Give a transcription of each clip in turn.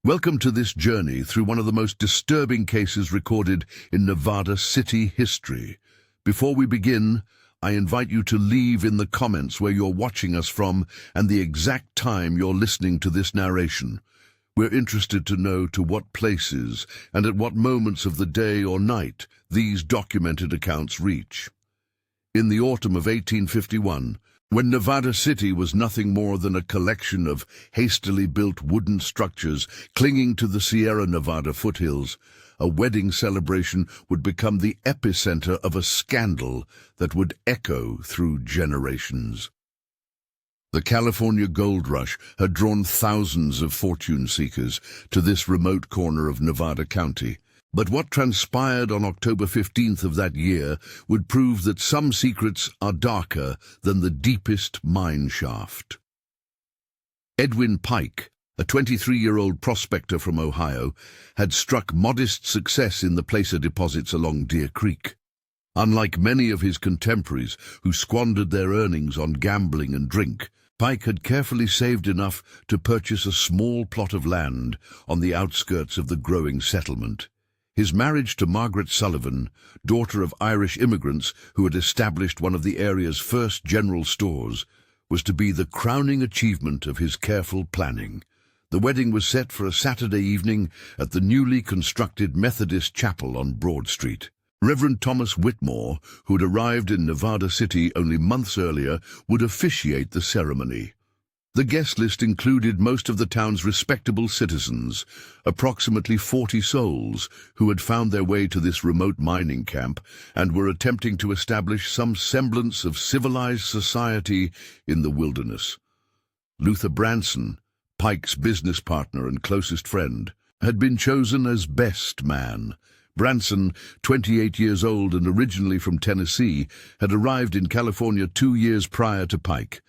Welcome to this journey through one of the most disturbing cases recorded in Nevada City history. Before we begin, I invite you to leave in the comments where you're watching us from and the exact time you're listening to this narration. We're interested to know to what places and at what moments of the day or night these documented accounts reach. In the autumn of 1851, when Nevada City was nothing more than a collection of hastily built wooden structures clinging to the Sierra Nevada foothills, a wedding celebration would become the epicenter of a scandal that would echo through generations. The California gold rush had drawn thousands of fortune seekers to this remote corner of Nevada County. But what transpired on October 15th of that year would prove that some secrets are darker than the deepest mine shaft. Edwin Pike, a 23-year-old prospector from Ohio, had struck modest success in the placer deposits along Deer Creek. Unlike many of his contemporaries who squandered their earnings on gambling and drink, Pike had carefully saved enough to purchase a small plot of land on the outskirts of the growing settlement. His marriage to Margaret Sullivan, daughter of Irish immigrants who had established one of the area's first general stores, was to be the crowning achievement of his careful planning. The wedding was set for a Saturday evening at the newly constructed Methodist Chapel on Broad Street. Reverend Thomas Whitmore, who had arrived in Nevada City only months earlier, would officiate the ceremony. The guest list included most of the town's respectable citizens, approximately 40 souls, who had found their way to this remote mining camp and were attempting to establish some semblance of civilized society in the wilderness. Luther Branson, Pike's business partner and closest friend, had been chosen as best man. Branson, 28 years old and originally from Tennessee, had arrived in California 2 years prior to Pike.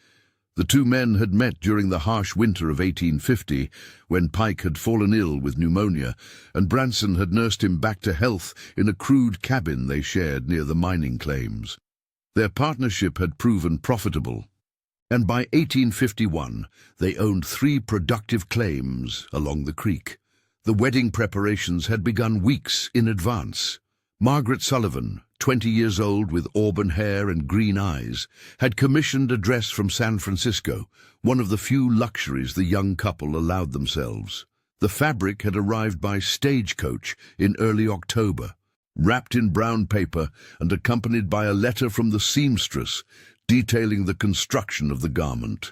The two men had met during the harsh winter of 1850, when Pike had fallen ill with pneumonia, and Branson had nursed him back to health in a crude cabin they shared near the mining claims. Their partnership had proven profitable, and by 1851 they owned 3 productive claims along the creek. The wedding preparations had begun weeks in advance. Margaret Sullivan, 20 years old with auburn hair and green eyes, had commissioned a dress from San Francisco, one of the few luxuries the young couple allowed themselves. The fabric had arrived by stagecoach in early October, wrapped in brown paper and accompanied by a letter from the seamstress detailing the construction of the garment.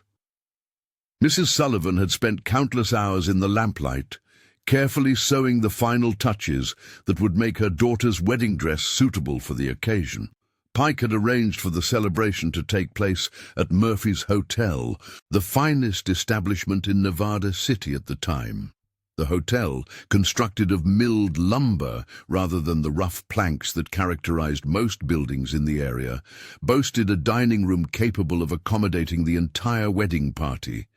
Mrs. Sullivan had spent countless hours in the lamplight, carefully sewing the final touches that would make her daughter's wedding dress suitable for the occasion. Pike had arranged for the celebration to take place at Murphy's Hotel, the finest establishment in Nevada City at the time. The hotel, constructed of milled lumber rather than the rough planks that characterized most buildings in the area, boasted a dining room capable of accommodating the entire wedding party.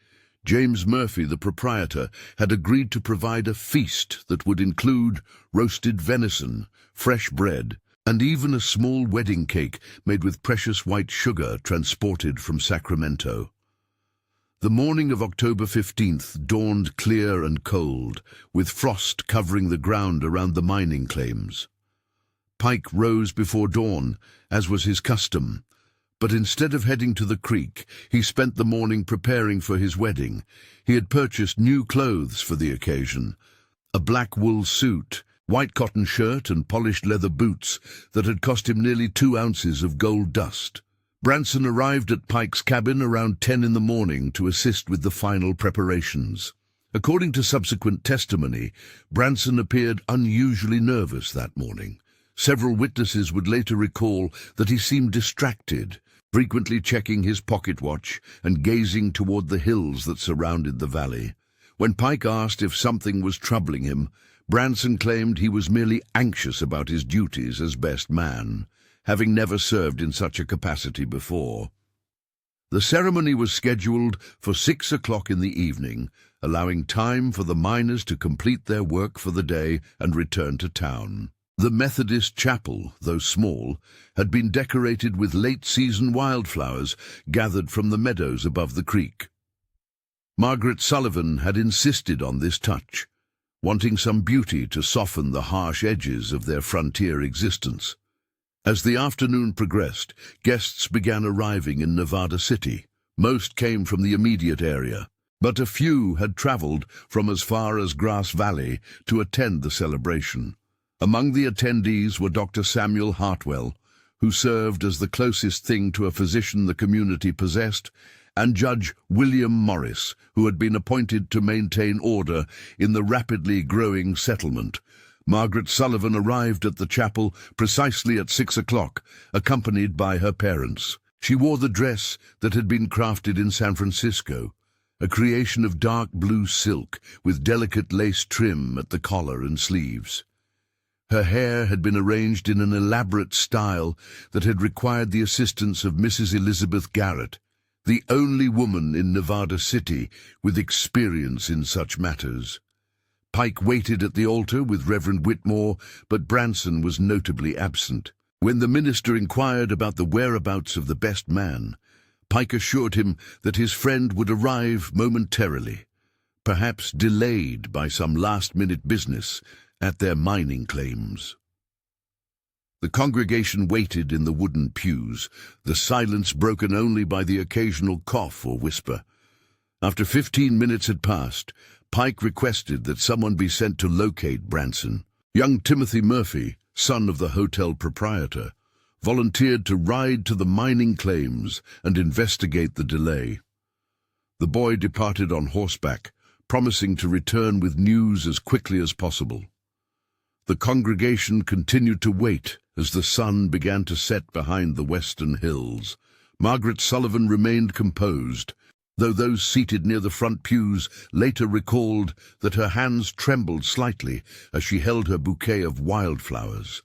James Murphy, the proprietor, had agreed to provide a feast that would include roasted venison, fresh bread, and even a small wedding cake made with precious white sugar transported from Sacramento. The morning of October 15th dawned clear and cold, with frost covering the ground around the mining claims. Pike rose before dawn, as was his custom. But instead of heading to the creek, he spent the morning preparing for his wedding. He had purchased new clothes for the occasion, a black wool suit, white cotton shirt and polished leather boots that had cost him nearly 2 ounces of gold dust. Branson arrived at Pike's cabin around 10 in the morning to assist with the final preparations. According to subsequent testimony, Branson appeared unusually nervous that morning. Several witnesses would later recall that he seemed distracted, frequently checking his pocket watch and gazing toward the hills that surrounded the valley. When Pike asked if something was troubling him, Branson claimed he was merely anxious about his duties as best man, having never served in such a capacity before. The ceremony was scheduled for 6 o'clock in the evening, allowing time for the miners to complete their work for the day and return to town. The Methodist Chapel, though small, had been decorated with late-season wildflowers gathered from the meadows above the creek. Margaret Sullivan had insisted on this touch. wanting some beauty to soften the harsh edges of their frontier existence. As the afternoon progressed, guests began arriving in Nevada City. Most came from the immediate area, but a few had traveled from as far as Grass Valley to attend the celebration. Among the attendees were Dr. Samuel Hartwell, who served as the closest thing to a physician the community possessed, and Judge William Morris, who had been appointed to maintain order in the rapidly growing settlement. Margaret Sullivan arrived at the chapel precisely at 6 o'clock, accompanied by her parents. She wore the dress that had been crafted in San Francisco, a creation of dark blue silk with delicate lace trim at the collar and sleeves. Her hair had been arranged in an elaborate style that had required the assistance of Mrs. Elizabeth Garrett, the only woman in Nevada City with experience in such matters. Pike waited at the altar with Reverend Whitmore, but Branson was notably absent. When the minister inquired about the whereabouts of the best man, Pike assured him that his friend would arrive momentarily, perhaps delayed by some last-minute business at their mining claims. The congregation waited in the wooden pews, the silence broken only by the occasional cough or whisper. After 15 minutes had passed, Pike requested that someone be sent to locate Branson. Young Timothy Murphy, son of the hotel proprietor, volunteered to ride to the mining claims and investigate the delay. The boy departed on horseback, promising to return with news as quickly as possible. The congregation continued to wait as the sun began to set behind the western hills. Margaret Sullivan remained composed, though those seated near the front pews later recalled that her hands trembled slightly as she held her bouquet of wildflowers.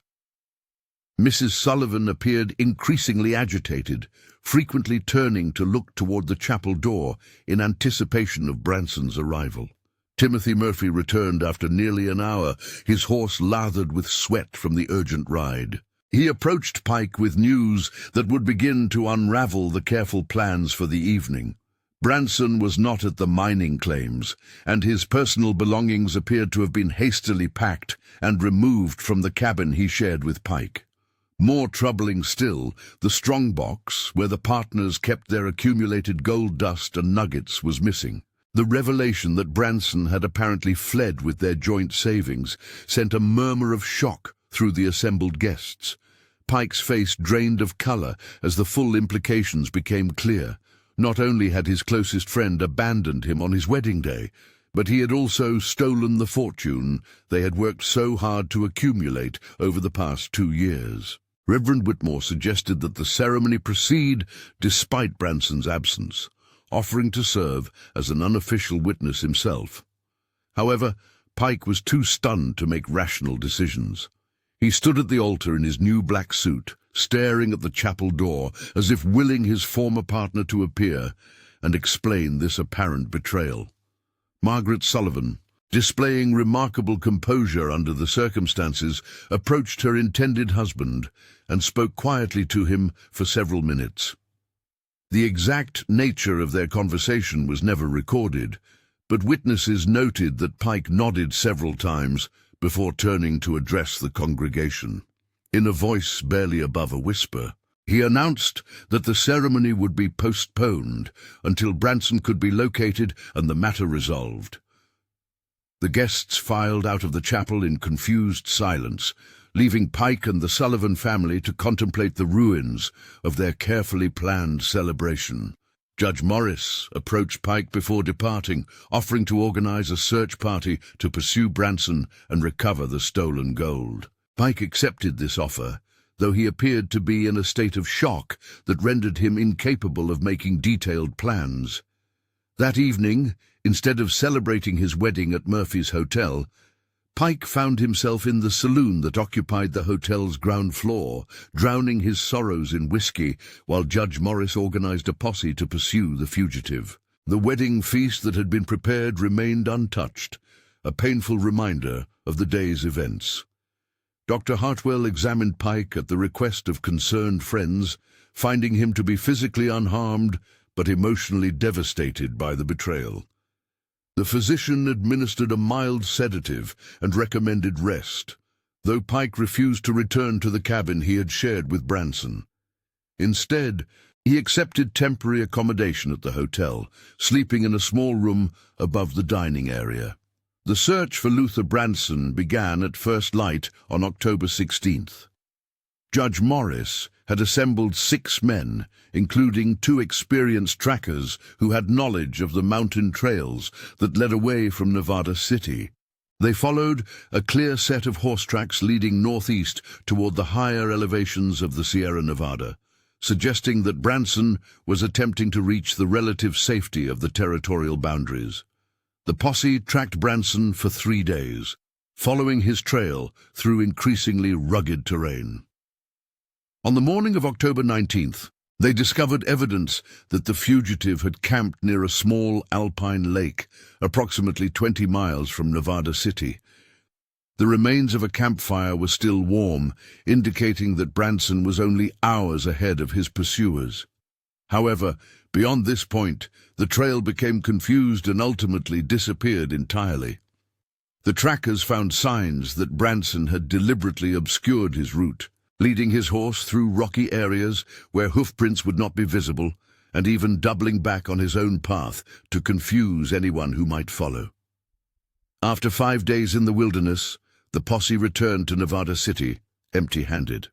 Mrs. Sullivan appeared increasingly agitated, frequently turning to look toward the chapel door in anticipation of Branson's arrival. Timothy Murphy returned after nearly an hour, his horse lathered with sweat from the urgent ride. He approached Pike with news that would begin to unravel the careful plans for the evening. Branson was not at the mining claims, and his personal belongings appeared to have been hastily packed and removed from the cabin he shared with Pike. More troubling still, the strongbox, where the partners kept their accumulated gold dust and nuggets, was missing. The revelation that Branson had apparently fled with their joint savings sent a murmur of shock through the assembled guests. Pike's face drained of color as the full implications became clear. Not only had his closest friend abandoned him on his wedding day, but he had also stolen the fortune they had worked so hard to accumulate over the past 2 years. Reverend Whitmore suggested that the ceremony proceed despite Branson's absence, offering to serve as an unofficial witness himself. However, Pike was too stunned to make rational decisions. He stood at the altar in his new black suit, staring at the chapel door as if willing his former partner to appear and explain this apparent betrayal. Margaret Sullivan, displaying remarkable composure under the circumstances, approached her intended husband and spoke quietly to him for several minutes. The exact nature of their conversation was never recorded, but witnesses noted that Pike nodded several times before turning to address the congregation. In a voice barely above a whisper, he announced that the ceremony would be postponed until Branson could be located and the matter resolved. The guests filed out of the chapel in confused silence, leaving Pike and the Sullivan family to contemplate the ruins of their carefully planned celebration. Judge Morris approached Pike before departing, offering to organize a search party to pursue Branson and recover the stolen gold. Pike accepted this offer, though he appeared to be in a state of shock that rendered him incapable of making detailed plans. That evening, instead of celebrating his wedding at Murphy's hotel, Pike found himself in the saloon that occupied the hotel's ground floor, drowning his sorrows in whiskey while Judge Morris organized a posse to pursue the fugitive. The wedding feast that had been prepared remained untouched, a painful reminder of the day's events. Dr. Hartwell examined Pike at the request of concerned friends, finding him to be physically unharmed but emotionally devastated by the betrayal. The physician administered a mild sedative and recommended rest, though Pike refused to return to the cabin he had shared with Branson. Instead, he accepted temporary accommodation at the hotel, sleeping in a small room above the dining area. The search for Luther Branson began at first light on October 16th. Judge Morris had assembled 6 men, including 2 experienced trackers who had knowledge of the mountain trails that led away from Nevada City. They followed a clear set of horse tracks leading northeast toward the higher elevations of the Sierra Nevada, suggesting that Branson was attempting to reach the relative safety of the territorial boundaries. The posse tracked Branson for 3 days, following his trail through increasingly rugged terrain. On the morning of October 19th, they discovered evidence that the fugitive had camped near a small alpine lake, approximately 20 miles from Nevada City. The remains of a campfire were still warm, indicating that Branson was only hours ahead of his pursuers. However, beyond this point, the trail became confused and ultimately disappeared entirely. The trackers found signs that Branson had deliberately obscured his route, leading his horse through rocky areas where hoofprints would not be visible, and even doubling back on his own path to confuse anyone who might follow. After 5 days in the wilderness, the posse returned to Nevada City, empty-handed.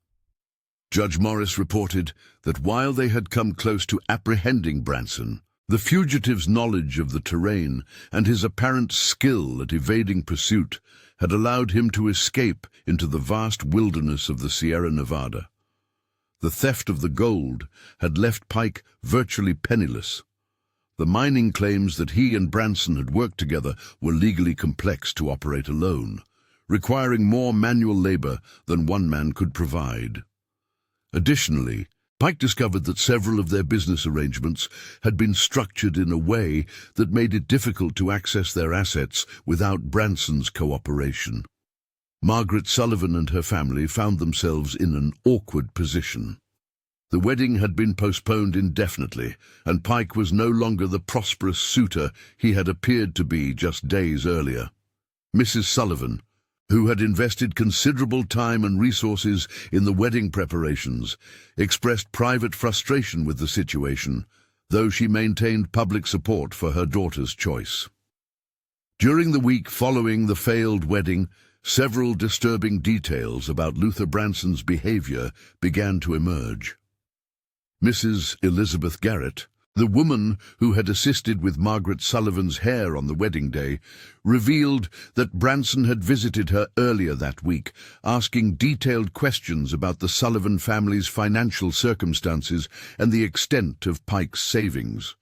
Judge Morris reported that while they had come close to apprehending Branson, the fugitive's knowledge of the terrain and his apparent skill at evading pursuit had allowed him to escape into the vast wilderness of the Sierra Nevada. The theft of the gold had left Pike virtually penniless. The mining claims that he and Branson had worked together were legally complex to operate alone, requiring more manual labor than one man could provide. Additionally, Pike discovered that several of their business arrangements had been structured in a way that made it difficult to access their assets without Branson's cooperation. Margaret Sullivan and her family found themselves in an awkward position. The wedding had been postponed indefinitely, and Pike was no longer the prosperous suitor he had appeared to be just days earlier. Mrs. Sullivan, who had invested considerable time and resources in the wedding preparations, expressed private frustration with the situation, though she maintained public support for her daughter's choice. During the week following the failed wedding, several disturbing details about Luther Branson's behavior began to emerge. Mrs. Elizabeth Garrett, the woman who had assisted with Margaret Sullivan's hair on the wedding day, revealed that Branson had visited her earlier that week, asking detailed questions about the Sullivan family's financial circumstances and the extent of Pike's savings.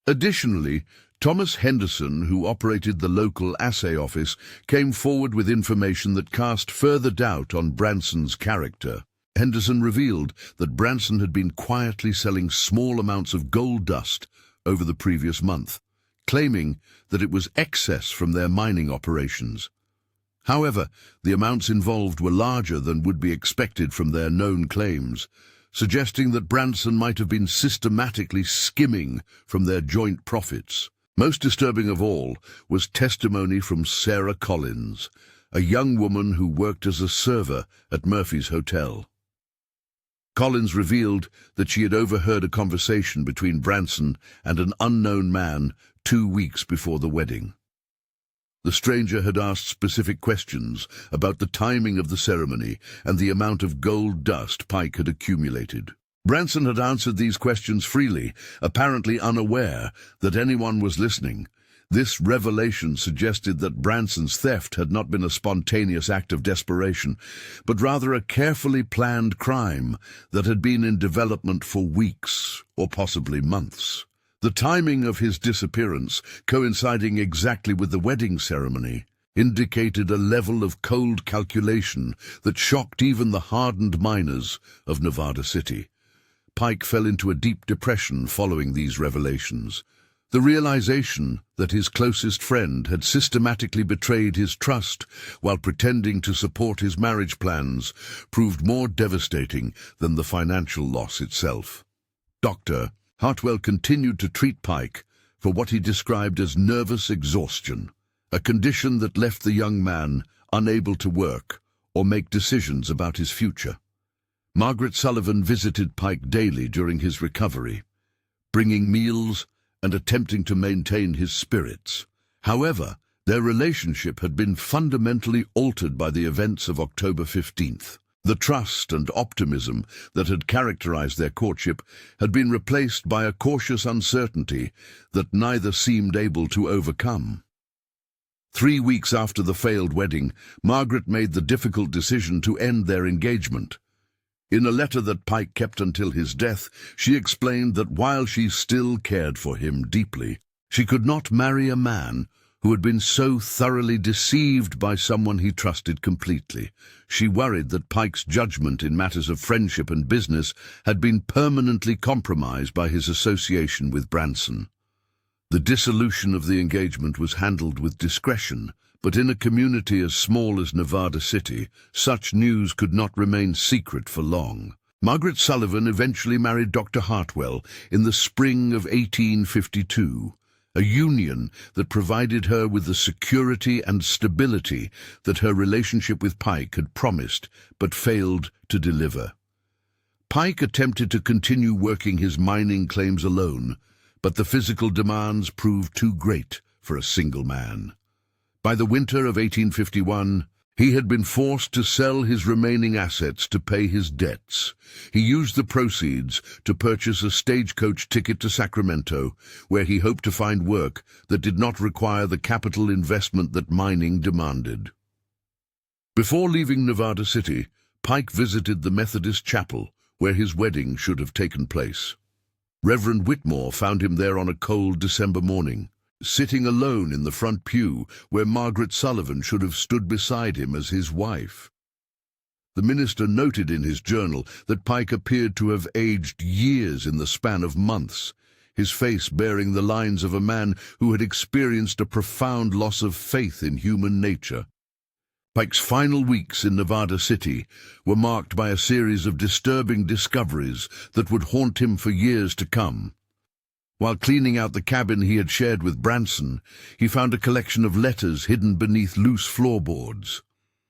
Additionally, Thomas Henderson, who operated the local assay office, came forward with information that cast further doubt on Branson's character. Henderson revealed that Branson had been quietly selling small amounts of gold dust over the previous month, claiming that it was excess from their mining operations. However, the amounts involved were larger than would be expected from their known claims, suggesting that Branson might have been systematically skimming from their joint profits. Most disturbing of all was testimony from Sarah Collins, a young woman who worked as a server at Murphy's Hotel. Collins revealed that she had overheard a conversation between Branson and an unknown man 2 weeks before the wedding. The stranger had asked specific questions about the timing of the ceremony and the amount of gold dust Pike had accumulated. Branson had answered these questions freely, apparently unaware that anyone was listening. This revelation suggested that Branson's theft had not been a spontaneous act of desperation, but rather a carefully planned crime that had been in development for weeks or possibly months. The timing of his disappearance, coinciding exactly with the wedding ceremony, indicated a level of cold calculation that shocked even the hardened miners of Nevada City. Pike fell into a deep depression following these revelations. The realization that his closest friend had systematically betrayed his trust while pretending to support his marriage plans proved more devastating than the financial loss itself. Dr. Hartwell continued to treat Pike, for what he described as nervous exhaustion, a condition that left the young man unable to work or make decisions about his future. Margaret Sullivan visited Pike daily during his recovery, bringing meals and attempting to maintain his spirits. However, their relationship had been fundamentally altered by the events of October 15th. The trust and optimism that had characterized their courtship had been replaced by a cautious uncertainty that neither seemed able to overcome. 3 weeks after the failed wedding, Margaret made the difficult decision to end their engagement. In a letter that Pike kept until his death, she explained that while she still cared for him deeply, she could not marry a man who had been so thoroughly deceived by someone he trusted completely. She worried that Pike's judgment in matters of friendship and business had been permanently compromised by his association with Branson. The dissolution of the engagement was handled with discretion, but in a community as small as Nevada City, such news could not remain secret for long. Margaret Sullivan eventually married Dr. Hartwell in the spring of 1852, a union that provided her with the security and stability that her relationship with Pike had promised but failed to deliver. Pike attempted to continue working his mining claims alone, but the physical demands proved too great for a single man. By the winter of 1851, he had been forced to sell his remaining assets to pay his debts. He used the proceeds to purchase a stagecoach ticket to Sacramento, where he hoped to find work that did not require the capital investment that mining demanded. Before leaving Nevada City, Pike visited the Methodist chapel, where his wedding should have taken place. Reverend Whitmore found him there on a cold December morning, sitting alone in the front pew where Margaret Sullivan should have stood beside him as his wife. The minister noted in his journal that Pike appeared to have aged years in the span of months, his face bearing the lines of a man who had experienced a profound loss of faith in human nature. Pike's final weeks in Nevada City were marked by a series of disturbing discoveries that would haunt him for years to come. While cleaning out the cabin he had shared with Branson, he found a collection of letters hidden beneath loose floorboards.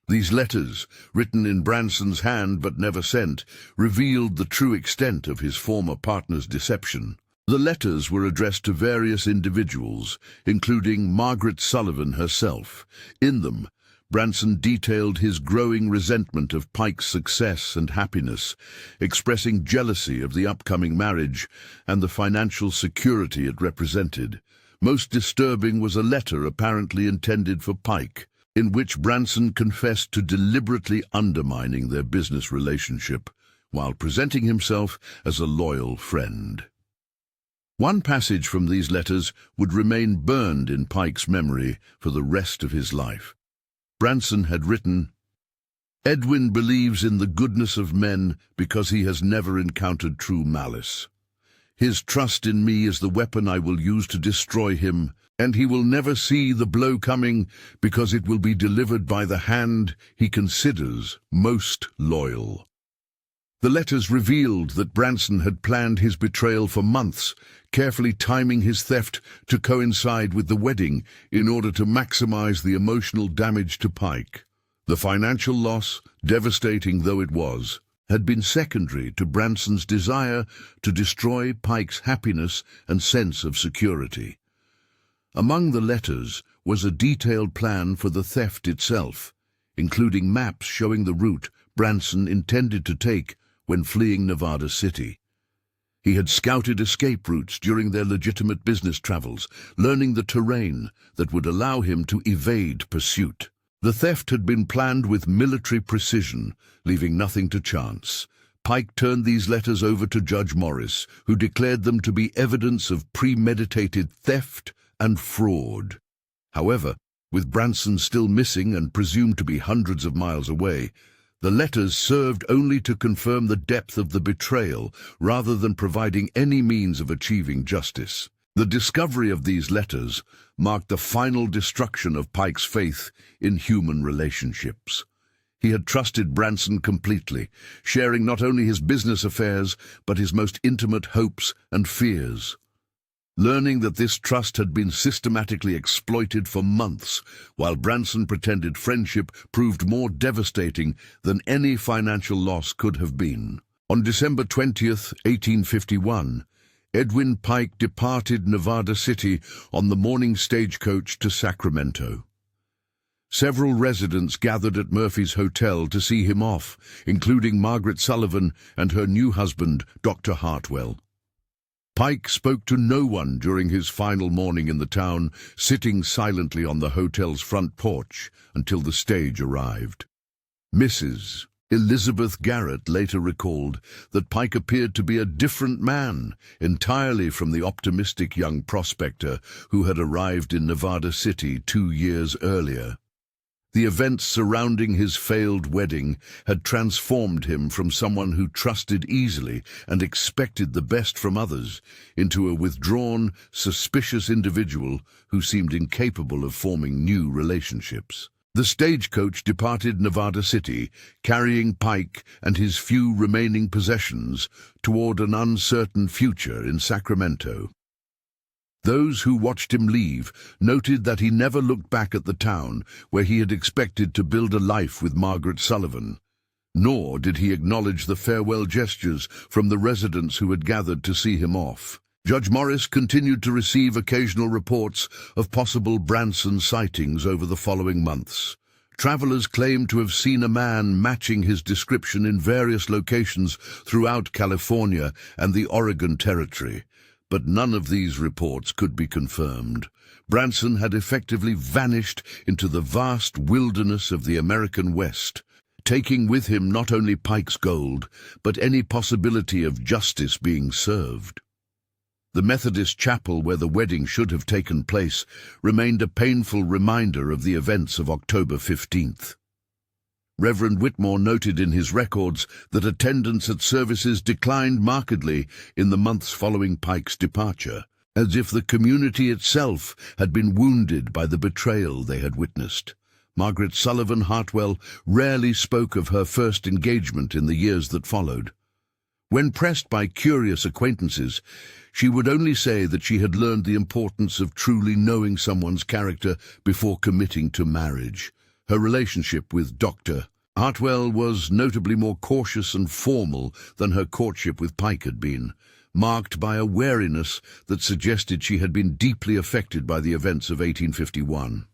These letters, written in Branson's hand but never sent, revealed the true extent of his former partner's deception. The letters were addressed to various individuals, including Margaret Sullivan herself. In them, Branson detailed his growing resentment of Pike's success and happiness, expressing jealousy of the upcoming marriage and the financial security it represented. Most disturbing was a letter apparently intended for Pike, in which Branson confessed to deliberately undermining their business relationship, while presenting himself as a loyal friend. One passage from these letters would remain burned in Pike's memory for the rest of his life. Branson had written, "Edwin believes in the goodness of men because he has never encountered true malice. His trust in me is the weapon I will use to destroy him, and he will never see the blow coming because it will be delivered by the hand he considers most loyal." The letters revealed that Branson had planned his betrayal for months, carefully timing his theft to coincide with the wedding in order to maximize the emotional damage to Pike. The financial loss, devastating though it was, had been secondary to Branson's desire to destroy Pike's happiness and sense of security. Among the letters was a detailed plan for the theft itself, including maps showing the route Branson intended to take when fleeing Nevada City. He had scouted escape routes during their legitimate business travels, learning the terrain that would allow him to evade pursuit. The theft had been planned with military precision, leaving nothing to chance. Pike turned these letters over to Judge Morris, who declared them to be evidence of premeditated theft and fraud. However, with Branson still missing and presumed to be hundreds of miles away, the letters served only to confirm the depth of the betrayal rather than providing any means of achieving justice. The discovery of these letters marked the final destruction of Pike's faith in human relationships. He had trusted Branson completely, sharing not only his business affairs but his most intimate hopes and fears. Learning that this trust had been systematically exploited for months, while Branson pretended friendship proved more devastating than any financial loss could have been. On December 20th, 1851, Edwin Pike departed Nevada City on the morning stagecoach to Sacramento. Several residents gathered at Murphy's Hotel to see him off, including Margaret Sullivan and her new husband, Dr. Hartwell. Pike spoke to no one during his final morning in the town, sitting silently on the hotel's front porch until the stage arrived. Mrs. Elizabeth Garrett later recalled that Pike appeared to be a different man, entirely from the optimistic young prospector who had arrived in Nevada City 2 years earlier. The events surrounding his failed wedding had transformed him from someone who trusted easily and expected the best from others into a withdrawn, suspicious individual who seemed incapable of forming new relationships. The stagecoach departed Nevada City, carrying Pike and his few remaining possessions toward an uncertain future in Sacramento. Those who watched him leave noted that he never looked back at the town where he had expected to build a life with Margaret Sullivan, nor did he acknowledge the farewell gestures from the residents who had gathered to see him off. Judge Morris continued to receive occasional reports of possible Branson sightings over the following months. Travelers claimed to have seen a man matching his description in various locations throughout California and the Oregon Territory. But none of these reports could be confirmed. Branson had effectively vanished into the vast wilderness of the American West, taking with him not only Pike's gold, but any possibility of justice being served. The Methodist chapel where the wedding should have taken place remained a painful reminder of the events of October 15th. Reverend Whitmore noted in his records that attendance at services declined markedly in the months following Pike's departure, as if the community itself had been wounded by the betrayal they had witnessed. Margaret Sullivan Hartwell rarely spoke of her first engagement in the years that followed. When pressed by curious acquaintances, she would only say that she had learned the importance of truly knowing someone's character before committing to marriage. Her relationship with Dr. Hartwell was notably more cautious and formal than her courtship with Pike had been, marked by a wariness that suggested she had been deeply affected by the events of 1851.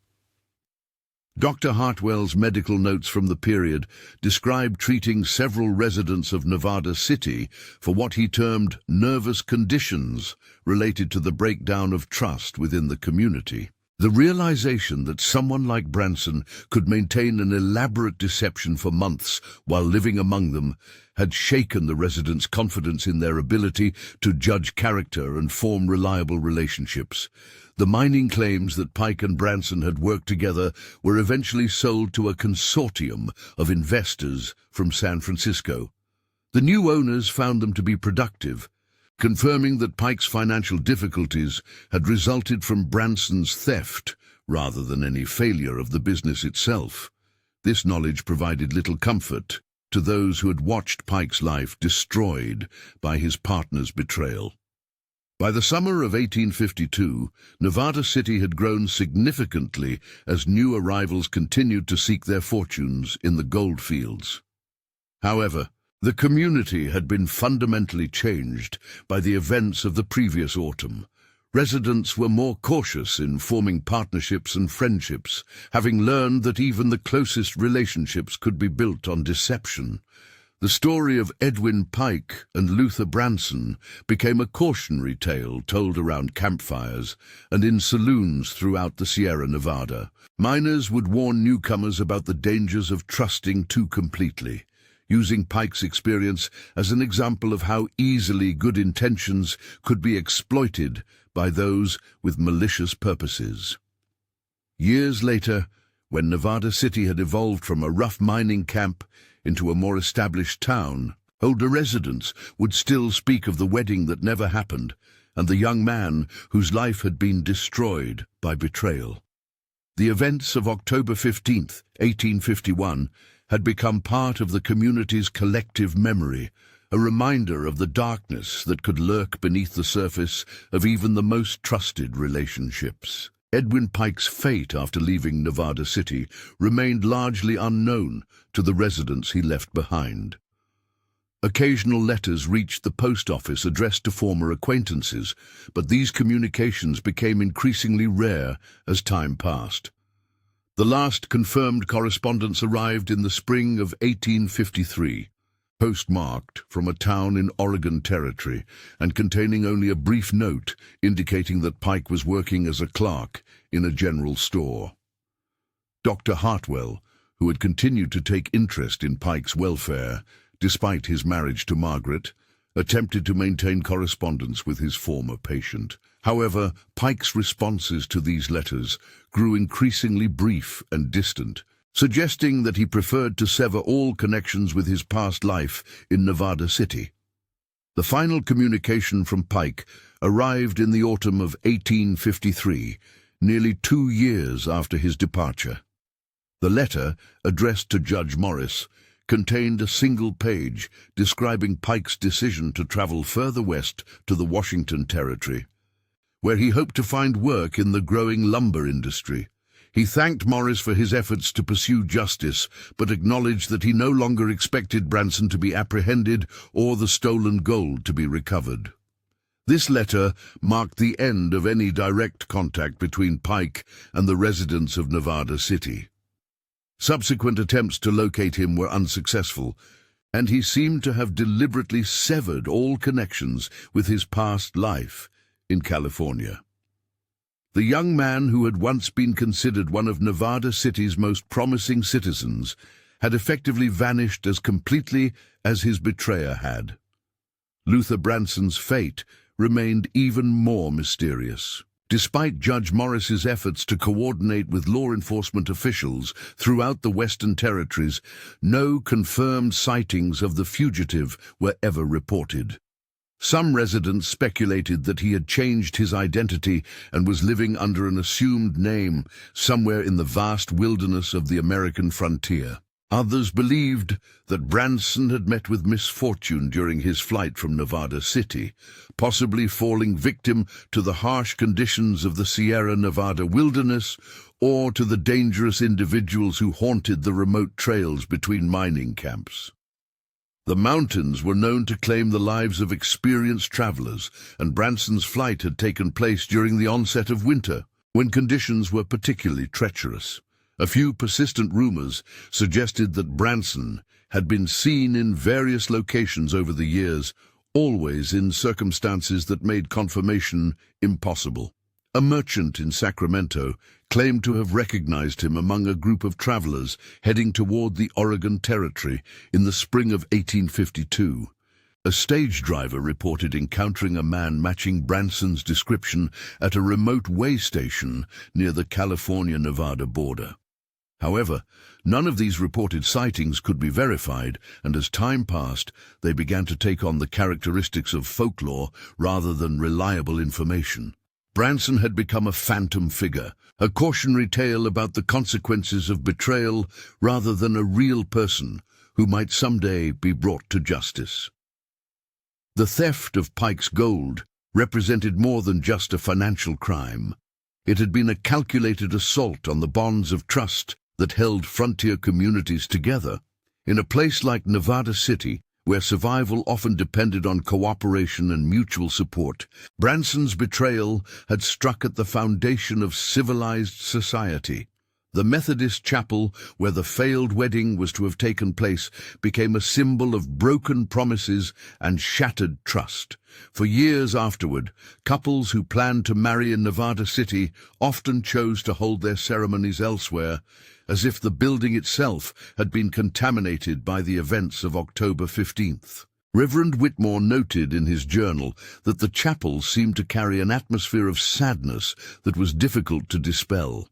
Dr. Hartwell's medical notes from the period describe treating several residents of Nevada City for what he termed nervous conditions related to the breakdown of trust within the community. The realization that someone like Branson could maintain an elaborate deception for months while living among them had shaken the residents' confidence in their ability to judge character and form reliable relationships. The mining claims that Pike and Branson had worked together were eventually sold to a consortium of investors from San Francisco. The new owners found them to be productive, confirming that Pike's financial difficulties had resulted from Branson's theft rather than any failure of the business itself. This knowledge provided little comfort to those who had watched Pike's life destroyed by his partner's betrayal. By the summer of 1852, Nevada City had grown significantly as new arrivals continued to seek their fortunes in the gold fields. However, the community had been fundamentally changed by the events of the previous autumn. Residents were more cautious in forming partnerships and friendships, having learned that even the closest relationships could be built on deception. The story of Edwin Pike and Luther Branson became a cautionary tale told around campfires and in saloons throughout the Sierra Nevada. Miners would warn newcomers about the dangers of trusting too completely, using Pike's experience as an example of how easily good intentions could be exploited by those with malicious purposes. Years later, when Nevada City had evolved from a rough mining camp into a more established town, older residents would still speak of the wedding that never happened and the young man whose life had been destroyed by betrayal. The events of October 15th, 1851, had become part of the community's collective memory, a reminder of the darkness that could lurk beneath the surface of even the most trusted relationships. Edwin Pike's fate after leaving Nevada City remained largely unknown to the residents he left behind. Occasional letters reached the post office addressed to former acquaintances, but these communications became increasingly rare as time passed. The last confirmed correspondence arrived in the spring of 1853, postmarked from a town in Oregon Territory and containing only a brief note indicating that Pike was working as a clerk in a general store. Dr. Hartwell, who had continued to take interest in Pike's welfare despite his marriage to Margaret, attempted to maintain correspondence with his former patient. However, Pike's responses to these letters grew increasingly brief and distant, suggesting that he preferred to sever all connections with his past life in Nevada City. The final communication from Pike arrived in the autumn of 1853, nearly 2 years after his departure. The letter, addressed to Judge Morris, contained a single page describing Pike's decision to travel further west to the Washington Territory, where he hoped to find work in the growing lumber industry. He thanked Morris for his efforts to pursue justice, but acknowledged that he no longer expected Branson to be apprehended or the stolen gold to be recovered. This letter marked the end of any direct contact between Pike and the residents of Nevada City. Subsequent attempts to locate him were unsuccessful, and he seemed to have deliberately severed all connections with his past life in California. The young man who had once been considered one of Nevada City's most promising citizens had effectively vanished as completely as his betrayer had. Luther Branson's fate remained even more mysterious. Despite Judge Morris's efforts to coordinate with law enforcement officials throughout the Western Territories, no confirmed sightings of the fugitive were ever reported. Some residents speculated that he had changed his identity and was living under an assumed name somewhere in the vast wilderness of the American frontier. Others believed that Branson had met with misfortune during his flight from Nevada City, possibly falling victim to the harsh conditions of the Sierra Nevada wilderness or to the dangerous individuals who haunted the remote trails between mining camps. The mountains were known to claim the lives of experienced travelers, and Branson's flight had taken place during the onset of winter, when conditions were particularly treacherous. A few persistent rumors suggested that Branson had been seen in various locations over the years, always in circumstances that made confirmation impossible. A merchant in Sacramento claimed to have recognized him among a group of travelers heading toward the Oregon Territory in the spring of 1852. A stage driver reported encountering a man matching Branson's description at a remote way station near the California-Nevada border. However, none of these reported sightings could be verified, and as time passed, they began to take on the characteristics of folklore rather than reliable information. Branson had become a phantom figure, a cautionary tale about the consequences of betrayal rather than a real person who might someday be brought to justice. The theft of Pike's gold represented more than just a financial crime. It had been a calculated assault on the bonds of trust that held frontier communities together. In a place like Nevada City, where survival often depended on cooperation and mutual support, Branson's betrayal had struck at the foundation of civilized society. The Methodist chapel where the failed wedding was to have taken place became a symbol of broken promises and shattered trust. For years afterward, couples who planned to marry in Nevada City often chose to hold their ceremonies elsewhere, as if the building itself had been contaminated by the events of October 15th. Reverend Whitmore noted in his journal that the chapel seemed to carry an atmosphere of sadness that was difficult to dispel.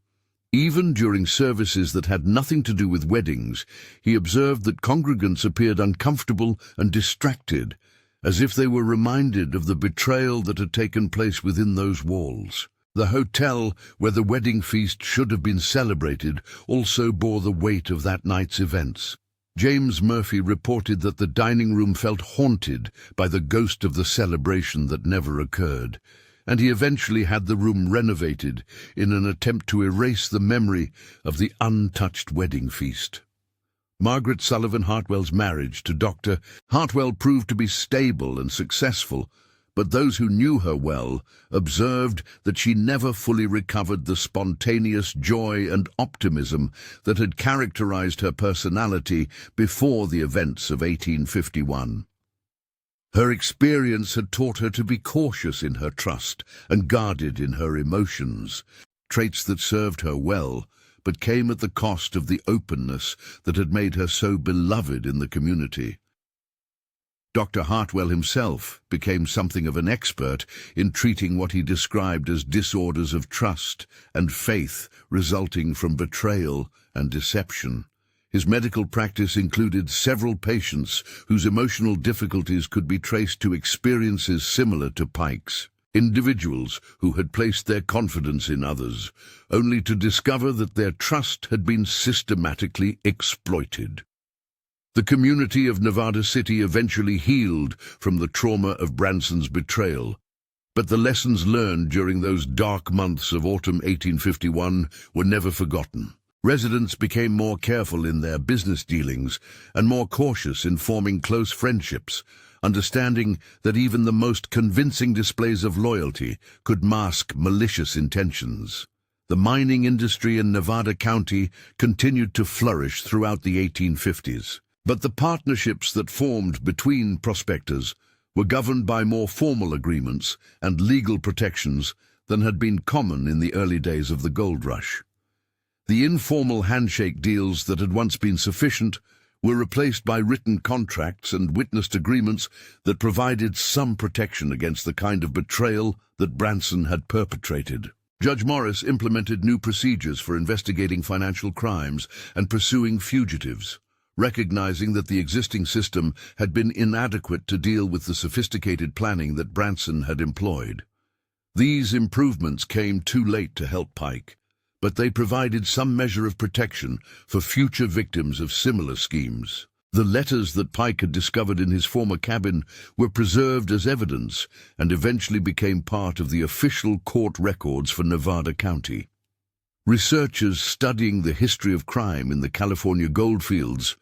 Even during services that had nothing to do with weddings, he observed that congregants appeared uncomfortable and distracted, as if they were reminded of the betrayal that had taken place within those walls. The hotel where the wedding feast should have been celebrated also bore the weight of that night's events. James Murphy reported that the dining room felt haunted by the ghost of the celebration that never occurred, and he eventually had the room renovated in an attempt to erase the memory of the untouched wedding feast. Margaret Sullivan Hartwell's marriage to Dr. Hartwell proved to be stable and successful, but those who knew her well observed that she never fully recovered the spontaneous joy and optimism that had characterized her personality before the events of 1851. Her experience had taught her to be cautious in her trust and guarded in her emotions, traits that served her well, but came at the cost of the openness that had made her so beloved in the community. Dr. Hartwell himself became something of an expert in treating what he described as disorders of trust and faith resulting from betrayal and deception. His medical practice included several patients whose emotional difficulties could be traced to experiences similar to Pike's. Individuals who had placed their confidence in others, only to discover that their trust had been systematically exploited. The community of Nevada City eventually healed from the trauma of Branson's betrayal, but the lessons learned during those dark months of autumn 1851 were never forgotten. Residents became more careful in their business dealings and more cautious in forming close friendships, understanding that even the most convincing displays of loyalty could mask malicious intentions. The mining industry in Nevada County continued to flourish throughout the 1850s. But the partnerships that formed between prospectors were governed by more formal agreements and legal protections than had been common in the early days of the gold rush. The informal handshake deals that had once been sufficient were replaced by written contracts and witnessed agreements that provided some protection against the kind of betrayal that Branson had perpetrated. Judge Morris implemented new procedures for investigating financial crimes and pursuing fugitives, recognizing that the existing system had been inadequate to deal with the sophisticated planning that Branson had employed. These improvements came too late to help Pike, but they provided some measure of protection for future victims of similar schemes. The letters that Pike had discovered in his former cabin were preserved as evidence and eventually became part of the official court records for Nevada County. Researchers studying the history of crime in the California goldfields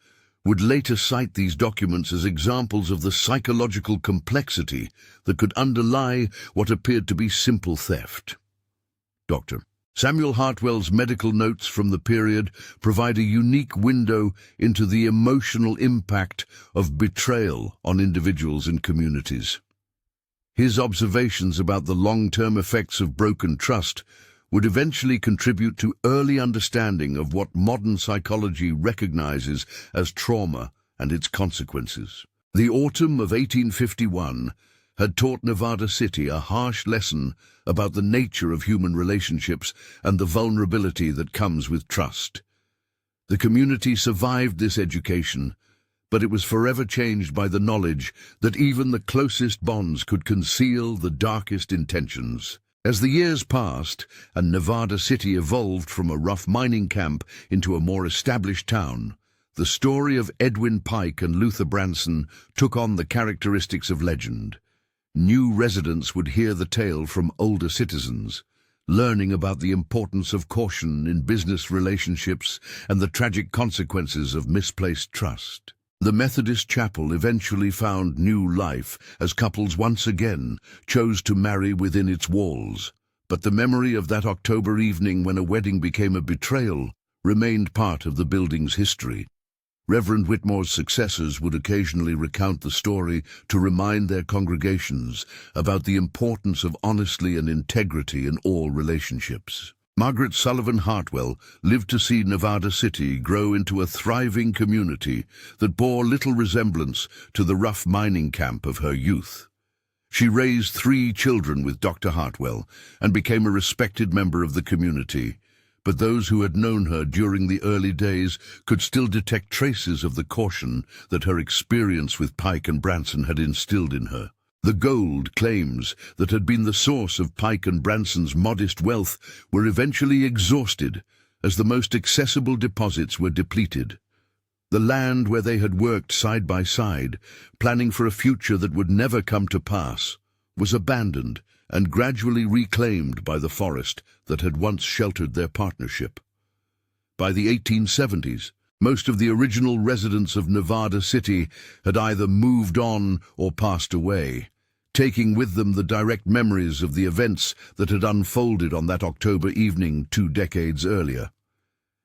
would later cite these documents as examples of the psychological complexity that could underlie what appeared to be simple theft. Dr. Samuel Hartwell's medical notes from the period provide a unique window into the emotional impact of betrayal on individuals and communities. His observations about the long-term effects of broken trust would eventually contribute to early understanding of what modern psychology recognizes as trauma and its consequences. The autumn of 1851 had taught Nevada City a harsh lesson about the nature of human relationships and the vulnerability that comes with trust. The community survived this education, but it was forever changed by the knowledge that even the closest bonds could conceal the darkest intentions. As the years passed and Nevada City evolved from a rough mining camp into a more established town, the story of Edwin Pike and Luther Branson took on the characteristics of legend. New residents would hear the tale from older citizens, learning about the importance of caution in business relationships and the tragic consequences of misplaced trust. The Methodist chapel eventually found new life as couples once again chose to marry within its walls, but the memory of that October evening when a wedding became a betrayal remained part of the building's history. Reverend Whitmore's successors would occasionally recount the story to remind their congregations about the importance of honesty and integrity in all relationships. Margaret Sullivan Hartwell lived to see Nevada City grow into a thriving community that bore little resemblance to the rough mining camp of her youth. She raised 3 children with Dr. Hartwell and became a respected member of the community, but those who had known her during the early days could still detect traces of the caution that her experience with Pike and Branson had instilled in her. The gold claims that had been the source of Pike and Branson's modest wealth were eventually exhausted as the most accessible deposits were depleted. The land where they had worked side by side, planning for a future that would never come to pass, was abandoned and gradually reclaimed by the forest that had once sheltered their partnership. By the 1870s, most of the original residents of Nevada City had either moved on or passed away, taking with them the direct memories of the events that had unfolded on that October evening 2 decades earlier.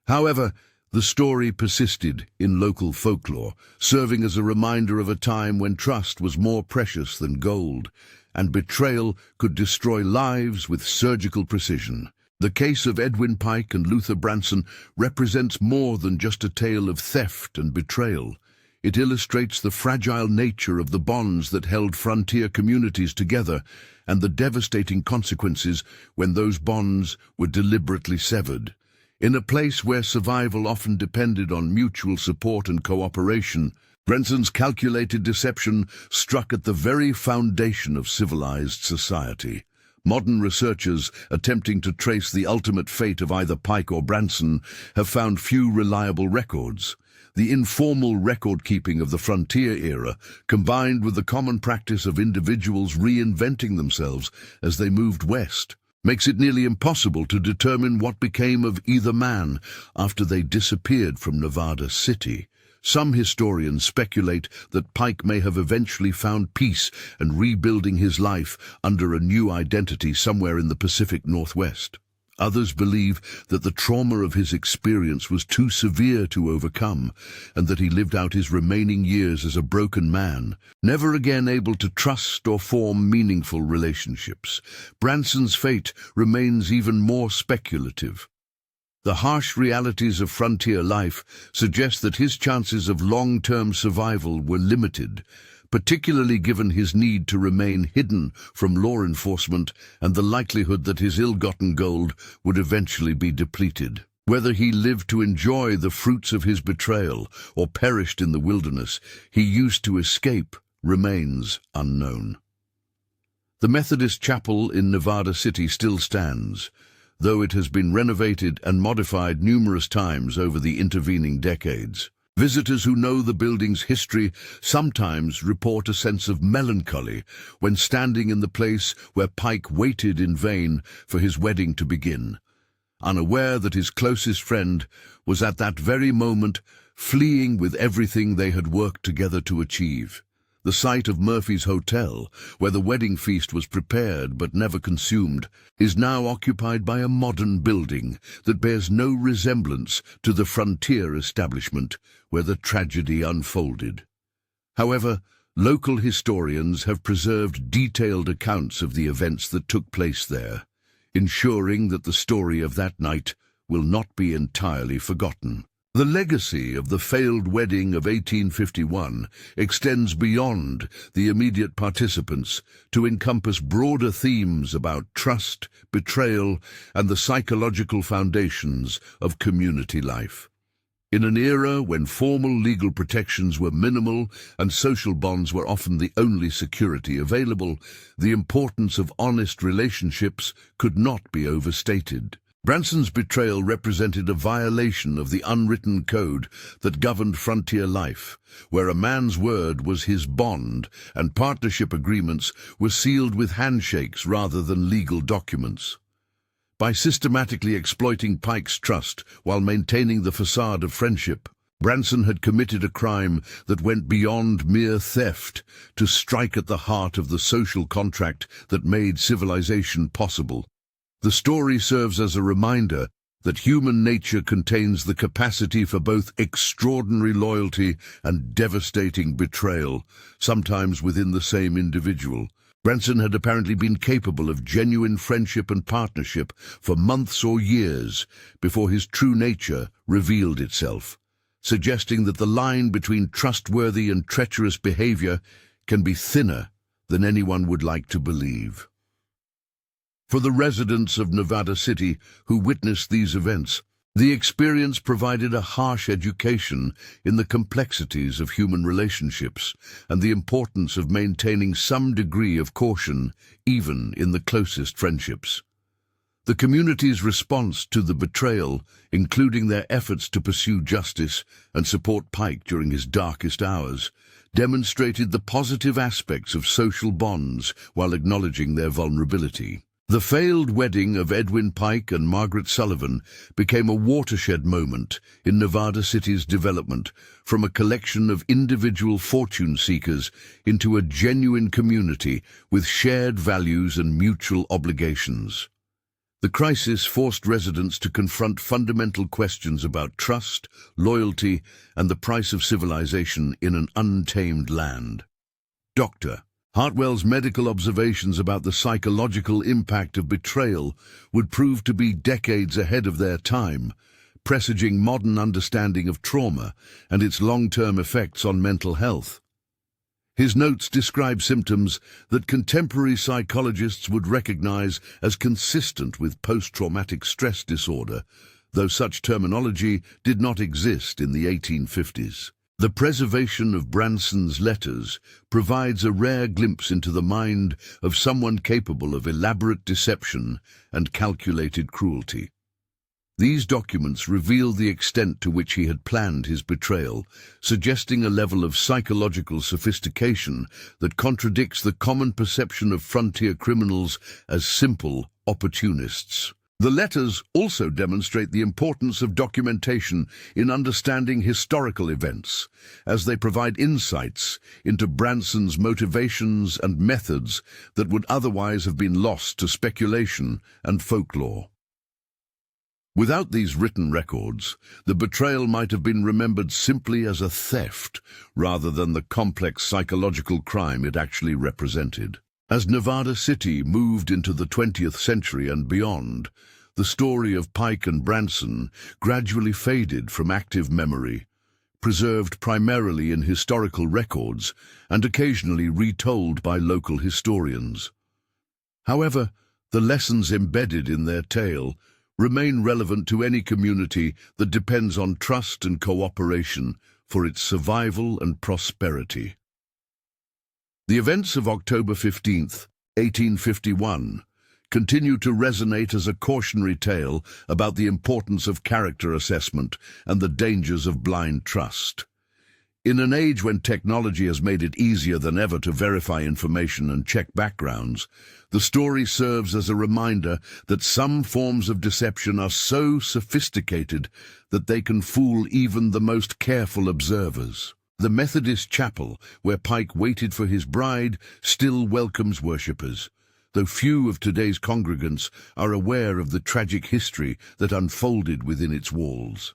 However, the story persisted in local folklore, serving as a reminder of a time when trust was more precious than gold, and betrayal could destroy lives with surgical precision. The case of Edwin Pike and Luther Branson represents more than just a tale of theft and betrayal. It illustrates the fragile nature of the bonds that held frontier communities together and the devastating consequences when those bonds were deliberately severed. In a place where survival often depended on mutual support and cooperation, Branson's calculated deception struck at the very foundation of civilized society. Modern researchers attempting to trace the ultimate fate of either Pike or Branson have found few reliable records. The informal record-keeping of the frontier era, combined with the common practice of individuals reinventing themselves as they moved west, makes it nearly impossible to determine what became of either man after they disappeared from Nevada City. Some historians speculate that Pike may have eventually found peace and rebuilding his life under a new identity somewhere in the Pacific Northwest. Others believe that the trauma of his experience was too severe to overcome, and that he lived out his remaining years as a broken man, never again able to trust or form meaningful relationships. Branson's fate remains even more speculative. The harsh realities of frontier life suggest that his chances of long-term survival were limited, particularly given his need to remain hidden from law enforcement and the likelihood that his ill-gotten gold would eventually be depleted. Whether he lived to enjoy the fruits of his betrayal or perished in the wilderness he used to escape remains unknown. The Methodist Chapel in Nevada City still stands, though it has been renovated and modified numerous times over the intervening decades. Visitors who know the building's history sometimes report a sense of melancholy when standing in the place where Pike waited in vain for his wedding to begin, unaware that his closest friend was at that very moment fleeing with everything they had worked together to achieve. The site of Murphy's Hotel, where the wedding feast was prepared but never consumed, is now occupied by a modern building that bears no resemblance to the frontier establishment where the tragedy unfolded. However, local historians have preserved detailed accounts of the events that took place there, ensuring that the story of that night will not be entirely forgotten. The legacy of the failed wedding of 1851 extends beyond the immediate participants to encompass broader themes about trust, betrayal, and the psychological foundations of community life. In an era when formal legal protections were minimal and social bonds were often the only security available, the importance of honest relationships could not be overstated. Branson's betrayal represented a violation of the unwritten code that governed frontier life, where a man's word was his bond and partnership agreements were sealed with handshakes rather than legal documents. By systematically exploiting Pike's trust while maintaining the facade of friendship, Branson had committed a crime that went beyond mere theft to strike at the heart of the social contract that made civilization possible. The story serves as a reminder that human nature contains the capacity for both extraordinary loyalty and devastating betrayal, sometimes within the same individual. Branson had apparently been capable of genuine friendship and partnership for months or years before his true nature revealed itself, suggesting that the line between trustworthy and treacherous behavior can be thinner than anyone would like to believe. For the residents of Nevada City who witnessed these events, the experience provided a harsh education in the complexities of human relationships and the importance of maintaining some degree of caution even in the closest friendships. The community's response to the betrayal, including their efforts to pursue justice and support Pike during his darkest hours, demonstrated the positive aspects of social bonds while acknowledging their vulnerability. The failed wedding of Edwin Pike and Margaret Sullivan became a watershed moment in Nevada City's development, from a collection of individual fortune seekers into a genuine community with shared values and mutual obligations. The crisis forced residents to confront fundamental questions about trust, loyalty, and the price of civilization in an untamed land. Dr. Hartwell's medical observations about the psychological impact of betrayal would prove to be decades ahead of their time, presaging modern understanding of trauma and its long-term effects on mental health. His notes describe symptoms that contemporary psychologists would recognize as consistent with post-traumatic stress disorder, though such terminology did not exist in the 1850s. The preservation of Branson's letters provides a rare glimpse into the mind of someone capable of elaborate deception and calculated cruelty. These documents reveal the extent to which he had planned his betrayal, suggesting a level of psychological sophistication that contradicts the common perception of frontier criminals as simple opportunists. The letters also demonstrate the importance of documentation in understanding historical events, as they provide insights into Branson's motivations and methods that would otherwise have been lost to speculation and folklore. Without these written records, the betrayal might have been remembered simply as a theft, rather than the complex psychological crime it actually represented. As Nevada City moved into the 20th century and beyond, the story of Pike and Branson gradually faded from active memory, preserved primarily in historical records and occasionally retold by local historians. However, the lessons embedded in their tale remain relevant to any community that depends on trust and cooperation for its survival and prosperity. The events of October 15th, 1851, continue to resonate as a cautionary tale about the importance of character assessment and the dangers of blind trust. In an age when technology has made it easier than ever to verify information and check backgrounds, the story serves as a reminder that some forms of deception are so sophisticated that they can fool even the most careful observers. The Methodist chapel, where Pike waited for his bride, still welcomes worshippers, though few of today's congregants are aware of the tragic history that unfolded within its walls.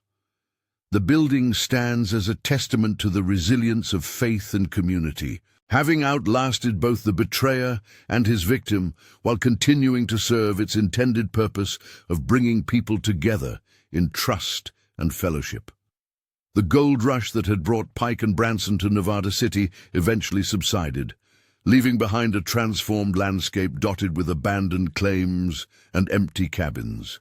The building stands as a testament to the resilience of faith and community, having outlasted both the betrayer and his victim while continuing to serve its intended purpose of bringing people together in trust and fellowship. The gold rush that had brought Pike and Branson to Nevada City eventually subsided, leaving behind a transformed landscape dotted with abandoned claims and empty cabins.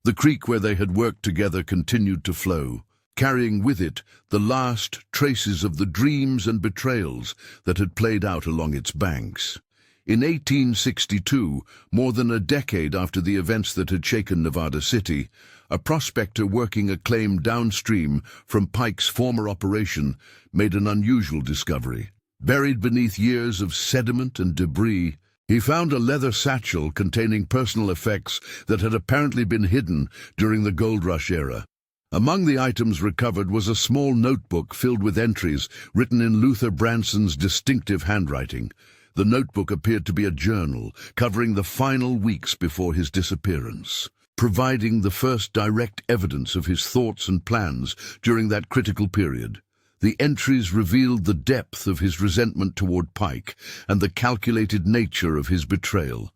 The creek where they had worked together continued to flow, carrying with it the last traces of the dreams and betrayals that had played out along its banks. In 1862, more than a decade after the events that had shaken Nevada City, a prospector working a claim downstream from Pike's former operation made an unusual discovery. Buried beneath years of sediment and debris, he found a leather satchel containing personal effects that had apparently been hidden during the gold rush era. Among the items recovered was a small notebook filled with entries written in Luther Branson's distinctive handwriting. The notebook appeared to be a journal covering the final weeks before his disappearance, providing the first direct evidence of his thoughts and plans during that critical period. The entries revealed the depth of his resentment toward Pike and the calculated nature of his betrayal.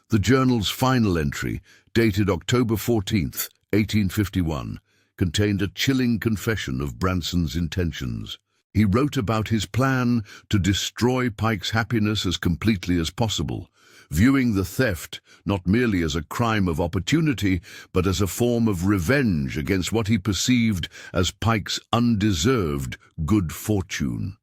The journal's final entry, dated October 14th, 1851, contained a chilling confession of Branson's intentions. He wrote about his plan to destroy Pike's happiness as completely as possible, viewing the theft not merely as a crime of opportunity, but as a form of revenge against what he perceived as Pike's undeserved good fortune.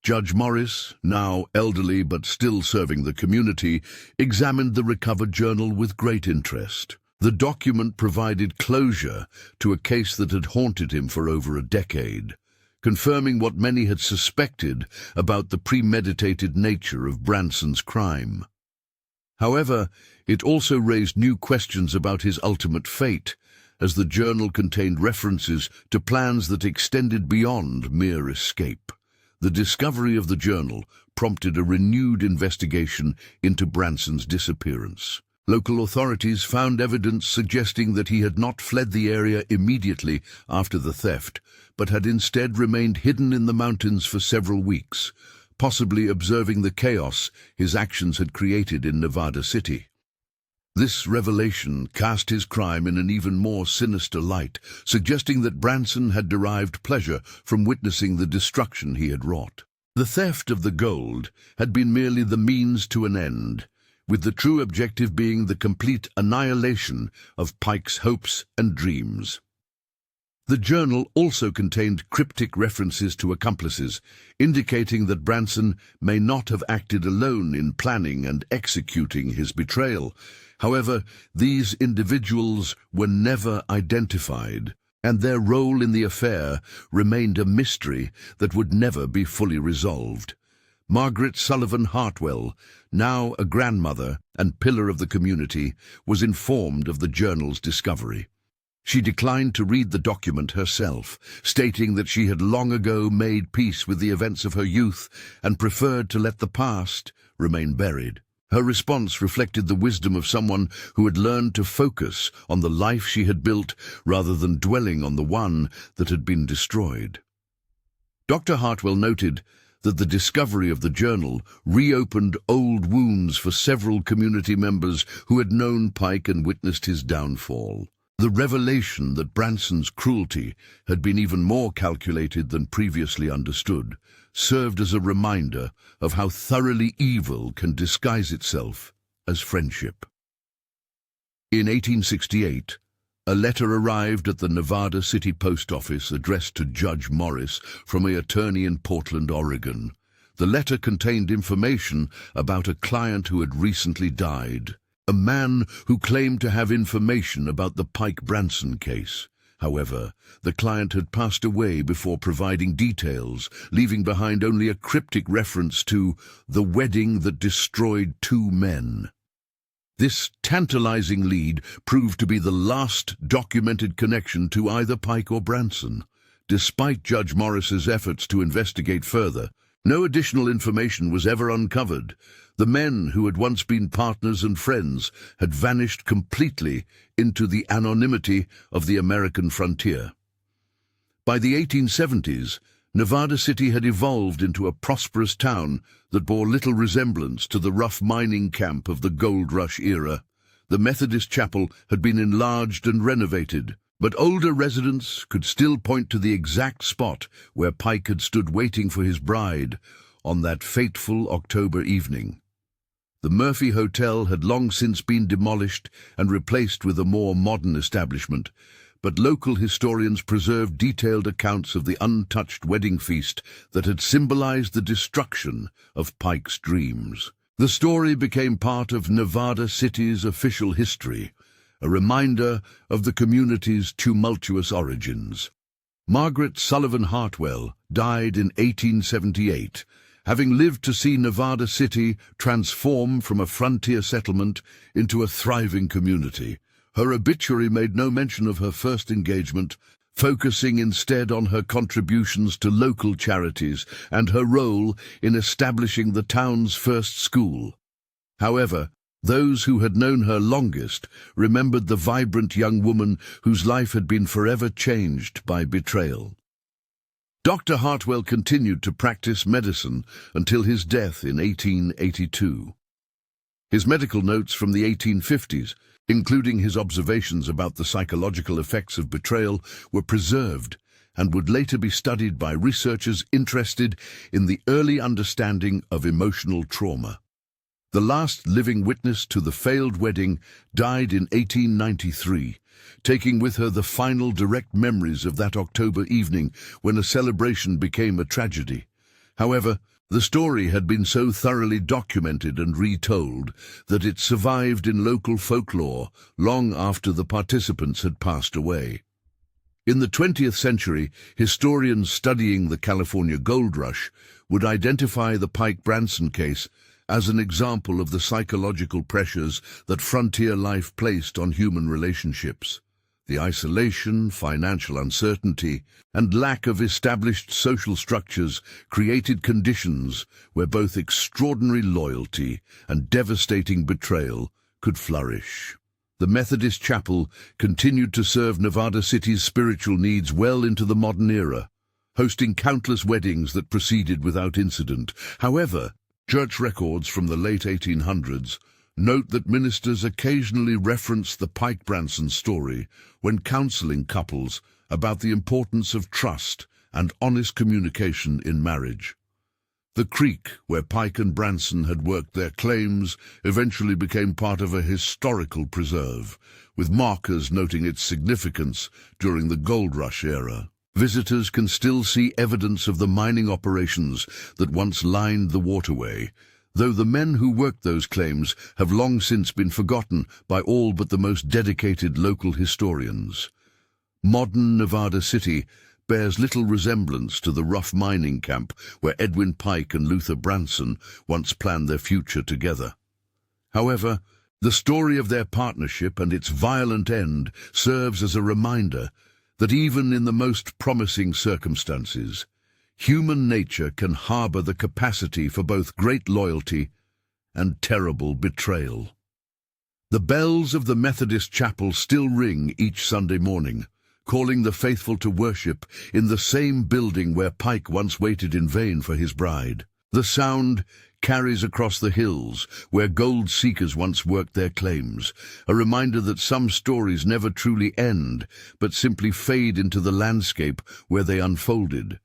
Judge Morris, now elderly but still serving the community, examined the recovered journal with great interest. The document provided closure to a case that had haunted him for over a decade, confirming what many had suspected about the premeditated nature of Branson's crime. However, it also raised new questions about his ultimate fate, as the journal contained references to plans that extended beyond mere escape. The discovery of the journal prompted a renewed investigation into Branson's disappearance. Local authorities found evidence suggesting that he had not fled the area immediately after the theft, but had instead remained hidden in the mountains for several weeks, possibly observing the chaos his actions had created in Nevada City. This revelation cast his crime in an even more sinister light, suggesting that Branson had derived pleasure from witnessing the destruction he had wrought. The theft of the gold had been merely the means to an end, with the true objective being the complete annihilation of Pike's hopes and dreams. The journal also contained cryptic references to accomplices, indicating that Branson may not have acted alone in planning and executing his betrayal. However, these individuals were never identified, and their role in the affair remained a mystery that would never be fully resolved. Margaret Sullivan Hartwell, now a grandmother and pillar of the community, was informed of the journal's discovery. She declined to read the document herself, stating that she had long ago made peace with the events of her youth and preferred to let the past remain buried. Her response reflected the wisdom of someone who had learned to focus on the life she had built rather than dwelling on the one that had been destroyed. Dr. Hartwell noted that the discovery of the journal reopened old wounds for several community members who had known Pike and witnessed his downfall. The revelation that Branson's cruelty had been even more calculated than previously understood served as a reminder of how thoroughly evil can disguise itself as friendship. In 1868, a letter arrived at the Nevada City Post Office addressed to Judge Morris from an attorney in Portland, Oregon. The letter contained information about a client who had recently died, a man who claimed to have information about the Pike Branson case. However, the client had passed away before providing details, leaving behind only a cryptic reference to the wedding that destroyed two men. This tantalizing lead proved to be the last documented connection to either Pike or Branson. Despite Judge Morris's efforts to investigate further, no additional information was ever uncovered. The men who had once been partners and friends had vanished completely into the anonymity of the American frontier. By the 1870s, Nevada City had evolved into a prosperous town that bore little resemblance to the rough mining camp of the gold rush era. The Methodist chapel had been enlarged and renovated, but older residents could still point to the exact spot where Pike had stood waiting for his bride on that fateful October evening. The Murphy Hotel had long since been demolished and replaced with a more modern establishment, but local historians preserved detailed accounts of the untouched wedding feast that had symbolized the destruction of Pike's dreams. The story became part of Nevada City's official history, a reminder of the community's tumultuous origins. Margaret Sullivan Hartwell died in 1878, having lived to see Nevada City transform from a frontier settlement into a thriving community. Her obituary made no mention of her first engagement, focusing instead on her contributions to local charities and her role in establishing the town's first school. However, those who had known her longest remembered the vibrant young woman whose life had been forever changed by betrayal. Dr. Hartwell continued to practice medicine until his death in 1882. His medical notes from the 1850s, including his observations about the psychological effects of betrayal, were preserved and would later be studied by researchers interested in the early understanding of emotional trauma. The last living witness to the failed wedding died in 1893, taking with her the final direct memories of that October evening when a celebration became a tragedy. However, The story had been so thoroughly documented and retold that it survived in local folklore long after the participants had passed away. In the 20th century, historians studying the California gold rush would identify the Pike-Branson case as an example of the psychological pressures that frontier life placed on human relationships. The isolation, financial uncertainty, and lack of established social structures created conditions where both extraordinary loyalty and devastating betrayal could flourish. The Methodist Chapel continued to serve Nevada City's spiritual needs well into the modern era, hosting countless weddings that proceeded without incident. However, church records from the late 1800s note that ministers occasionally referenced the Pike-Branson story when counseling couples about the importance of trust and honest communication in marriage. The creek where Pike and Branson had worked their claims eventually became part of a historical preserve, with markers noting its significance during the gold rush era. Visitors can still see evidence of the mining operations that once lined the waterway, though the men who worked those claims have long since been forgotten by all but the most dedicated local historians. Modern Nevada City bears little resemblance to the rough mining camp where Edwin Pike and Luther Branson once planned their future together. However, the story of their partnership and its violent end serves as a reminder that even in the most promising circumstances, human nature can harbor the capacity for both great loyalty and terrible betrayal. The bells of the Methodist Chapel still ring each Sunday morning, calling the faithful to worship in the same building where Pike once waited in vain for his bride. The sound carries across the hills where gold seekers once worked their claims, a reminder that some stories never truly end, but simply fade into the landscape where they unfolded.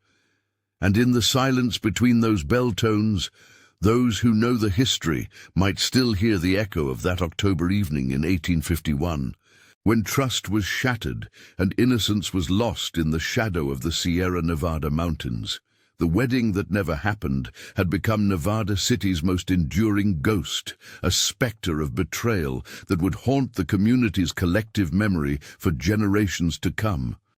And in the silence between those bell tones, those who know the history might still hear the echo of that October evening in 1851, when trust was shattered and innocence was lost in the shadow of the Sierra Nevada mountains. The wedding that never happened had become Nevada City's most enduring ghost, a specter of betrayal that would haunt the community's collective memory for generations to come.